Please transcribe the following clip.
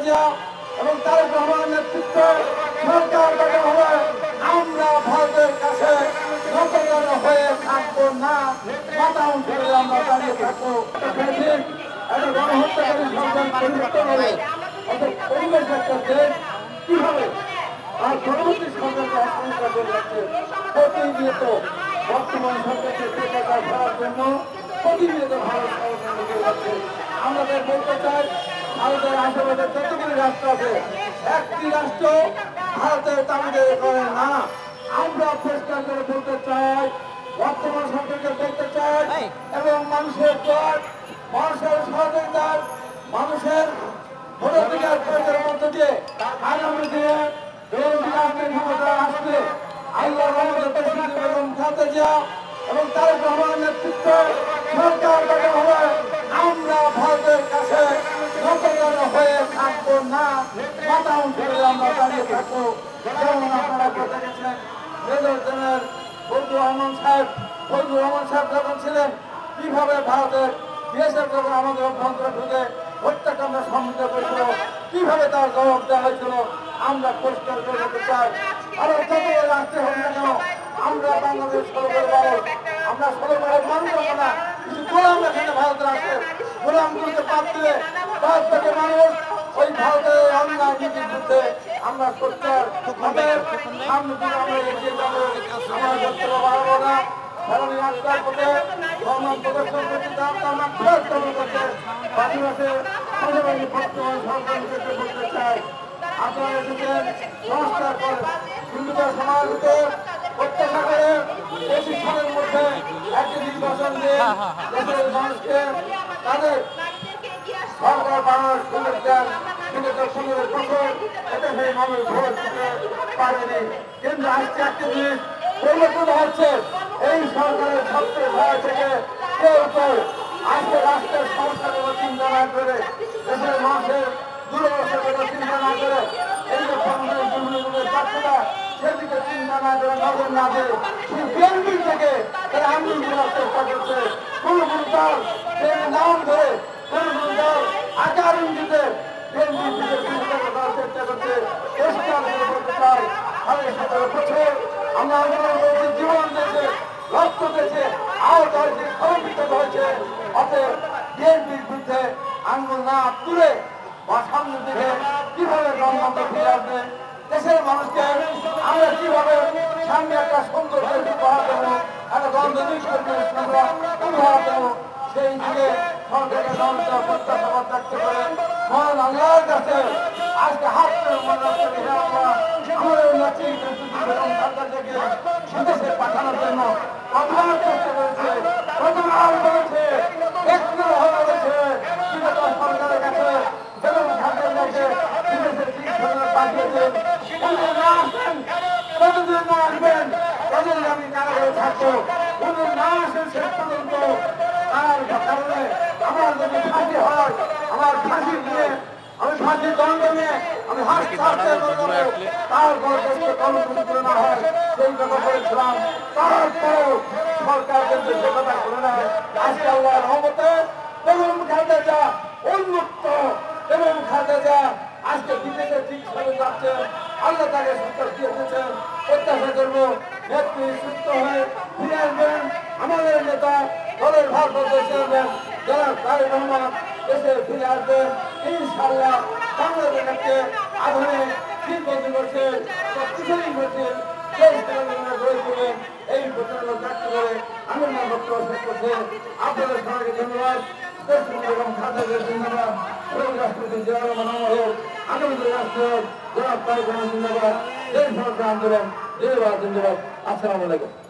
জিয়া এবং তারেক রহমানের নেতৃত্বে সরকার গঠন হবে। আমরা ভারতের কাছে নতজানু হয়ে থাকবো না, মাথা উঁচু করে আমরা দাঁড়িয়ে থাকবো। একটা গণহত্যাকারী সরকার পরিবর্তন হবে, অর্থাৎ পরিবেশ একটা দেশ কিভাবে আর পরবর্তী সরকারকে হস্তান্তর করে যাচ্ছে প্রতিনিয়ত বর্তমান সরকারকে টেকাটা করার জন্য প্রতিনিয়ত ভারত সরকার যাচ্ছে। আমাদের বলতে চাই, ভারতের আশেপাশে যতগুলি রাষ্ট্র আছে, একটি রাষ্ট্র ভারতের তামিদের করে না। আমরা পরিষ্কার করে বলতে চাই, বর্তমান সরকারকে বলতে চাই এবং মানুষের জয়, মানুষের সহযোগিতার, মানুষের ভোটাধিকার প্রয়োগের মধ্য দিয়ে আগামী দিনে আসলে আল্লাহ এবং খালেদা জিয়া এবং তারেক রহমানের নেতৃত্বে সরকার গঠন হবে। আমরা ভারতের কাছে নতজানু হয়ে থাকবো না, মাথা উঁচু করে আমরা দাঁড়িয়ে থাকবো। যেমন আপনারা কথা গেছেন মেজর জেনারেল ফজলুর রহমান সাহেব যখন ছিলেন, কিভাবে ভারতের বিএসএফ যখন আমাদের অভ্যন্তরে ঢুকে হত্যাকাণ্ডের সম্মুখীন করেছিল, কিভাবে তার জবাব দেওয়া হয়েছিল, আমরা পরিষ্কার করে দিতে চাই। আর যত রাষ্ট্রে হোক না কেন, আমরা বাংলাদেশ সরকার মানুষ, আমরা সরকারের মানুষ হবো না। কিছু গোলাম এখানে ভারতের আসে, গোলামগুলোকে বাদ দিলে বাদ থেকে মানুষ ওই ভারতের অন্যায় নীতির বিরুদ্ধে আমরা সোচ্চার হবে। সামনে দিকে আমরা এগিয়ে যাবো, আমরা বক্তব্য বাড়াবো না। ফেরানি রাস্তার পথে সম্মান প্রদর্শন করতে আমরা করতে পাশাপাশি বর্তমান সরকারকে বলতে চাই, আপনারা এসেছেন সংস্কার করে হিন্দুদের সমাজকে প্রত্যাশা করে বেশি সময়ের মধ্যে একটি নির্বাচন দিয়ে দেশের মানুষকে তাদের সরকার বানানোর সুযোগ দেন। কিন্তু 15 বছর এটা সেই মানুষ ভোট দিতে পারেনি। কিন্তু আজকে একটা জিনিস পরিবর্তন হচ্ছে, এই সরকারের সবচেয়ে ভয় থেকে কেউ কেউ আজকে রাষ্ট্রের সমস্যার কথা চিন্তা না করে, দেশের মানুষের দুরবস্থার কথা চিন্তা না করে, এই যে সমাজের বিভিন্ন ছাত্ররা সেদিকে চিন্তা না করে নজর না দিয়ে শুধু বিএনপি থেকে তারা আন্দোলন করার চেষ্টা করছে। কোন কোন দল নাম ধরে, কোন কোন দল আকার ইঙ্গিতে বিএনপি থেকে চিন্তা করার চেষ্টা করছে। পরিষ্কার করে বলতে চাই, 17 বছর আমরা আন্দোলন করেছি, জীবন দিয়েছে, রক্ত দিয়েছে, আহত হয়েছে, ক্ষমতায়িত হয়েছে। অতএব বিএনপির বিরুদ্ধে আঙ্গুল না তুলে বা সামনের দিকে কিভাবে গণতন্ত্র ফিরে আসবে, দেশের মানুষকে আমরা কিভাবে সামনে একটা সুন্দর দেশ উপহার দেবো, একটা গণতন্ত্র উপহার দেবো, সেই দিকে সরকারের জনতা প্রত্যাশাবাদ রাখতে পারে। মহান আল্লাহর কাছে আজকে হাত আমাদের উন্নতি সরকারকে বিদেশে পাঠানোর জন্য প্রধান চেষ্টা করেছে, প্রথমবার বলেছে, একটু হয়েছে বিগত সরকারের কাছে এবং ঢাকার কাছে বিদেশের চিকিৎসা পাঠিয়েছেন। না আসেন, কতদিন না আসবেন, কতদিন আমি কারাগারে থাকবো, কোনদিন না আসেন শেষ পর্যন্ত। তার কারণে আমার যদি ফাঁসি হয়, আমার ফাঁসি নিয়ে আমি ফাঁসির দণ্ড নিয়ে আমি তারপর কর্মসূচি না হয় সেই কথা বলেছিলাম। তারপরেও সরকার কিন্তু সে কথা করে নেয়। আজকে আল্লাহর রহমতে বেগম খালেদা জিয়া উন্মুক্ত, বেগম খালেদা জিয়া আজকে বিদেশে চিকিৎসায় যাচ্ছে। আল্লাহ তাকে সুস্থ দিয়েছেন। প্রত্যাশা করবো নেত্রী সুস্থ হয়ে ফিরে আসবেন। আমাদের নেতা দলের ভারপ্রাপ্ত চেয়ারম্যান জনাব তারেক রহমান দেশে ফিরে আসবেন ইনশাআল্লাহ। বাংলাদেশকে আধুনিক শিল্প দিবসে শক্তিশালী করছে দেশ তেলেঙ্গানা গড়ে তোলেন, এই প্রচারণা ব্যক্ত করে আমি আমার বক্তব্য শেষ করছি। আপনাদের সবাইকে ধন্যবাদ। বেগম খালেদা জিয়া জিন্দাবাদ, রাষ্ট্রপতি জিয়াউর রহমান হোক, আগামী রাষ্ট্র জনাব তারেক রহমান জিন্দাবাদ, দেশ সংস্কার আন্দোলন জিন্দাবাদ। আসসালামু আলাইকুম।